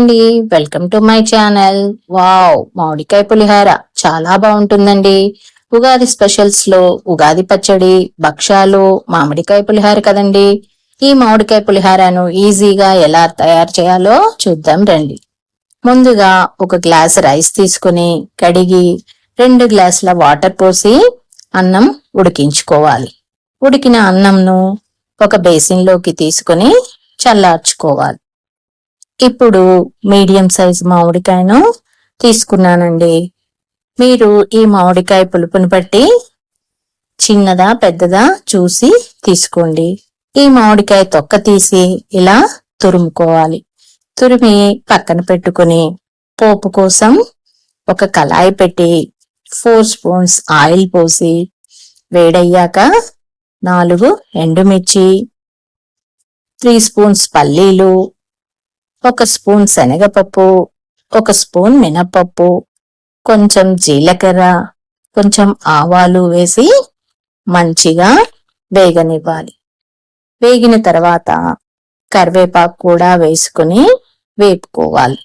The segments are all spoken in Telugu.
అండి, welcome to my channel. Wow, మామిడికాయ పులిహార చాలా బాగుంటుందండి. ఉగాది స్పెషల్స్ లో ఉగాది పచ్చడి, భక్షాలు, మామిడికాయ పులిహార కదండి. ఈ మామిడికాయ పులిహారను ఈజీగా ఎలా తయారు చేయాలో చూద్దాం రండి. ముందుగా ఒక గ్లాస్ రైస్ తీసుకుని కడిగి 2 గ్లాసుల వాటర్ పోసి అన్నం ఉడికించుకోవాలి. ఉడికిన అన్నంను ఒక బేసిన్లోకి తీసుకుని చల్లార్చుకోవాలి. ఇప్పుడు మీడియం సైజ్ మామిడికాయను తీసుకున్నానండి. మీరు ఈ మామిడికాయ పులుపుని బట్టి చిన్నదా పెద్దదా చూసి తీసుకోండి. ఈ మామిడికాయ తొక్క తీసి ఇలా తురుముకోవాలి. తురిమి పక్కన పెట్టుకుని పోపు కోసం ఒక కళాయి పెట్టి 4 స్పూన్స్ ఆయిల్ పోసి వేడయ్యాక 4 ఎండుమిర్చి, 3 స్పూన్స్ పల్లీలు, 1 స్పూన్ శనగపప్పు, 1 స్పూన్ మినపప్పు, కొంచెం జీలకర్ర, కొంచెం ఆవాలు వేసి మంచిగా వేగనివ్వాలి. వేగిన తర్వాత కరివేపాకు కూడా వేసుకుని వేపుకోవాలి.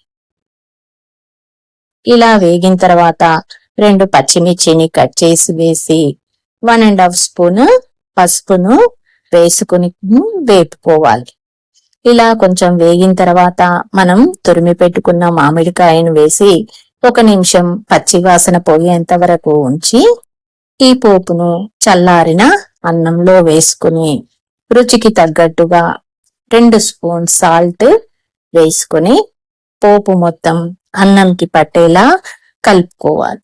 ఇలా వేగిన తర్వాత 2 పచ్చిమిర్చిని కట్ చేసి వేసి 1½ స్పూన్ పసుపును వేసుకుని వేపుకోవాలి. ఇలా కొంచెం వేగిన తర్వాత మనం తురిమి పెట్టుకున్న మామిడికాయను వేసి 1 నిమిషం పచ్చివాసన పోయేంత వరకు ఉంచి ఈ పోపును చల్లారిన అన్నంలో వేసుకుని రుచికి తగ్గట్టుగా 2 స్పూన్ సాల్ట్ వేసుకుని పోపు మొత్తం అన్నంకి పట్టేలా కలుపుకోవాలి.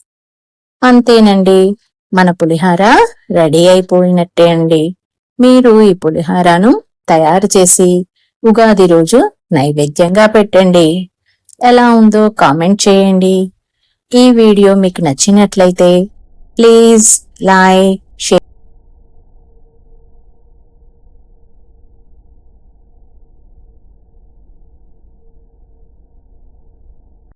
అంతేనండి, మన పులిహార రెడీ అయిపోయినట్టే అండి. మీరు ఈ పులిహారను తయారు చేసి ఉగాది రోజు నైవేద్యంగా పెట్టండి. ఎలా ఉందో కామెంట్ చేయండి. ఈ వీడియో మీకు నచ్చినట్లయితే ప్లీజ్ లైక్,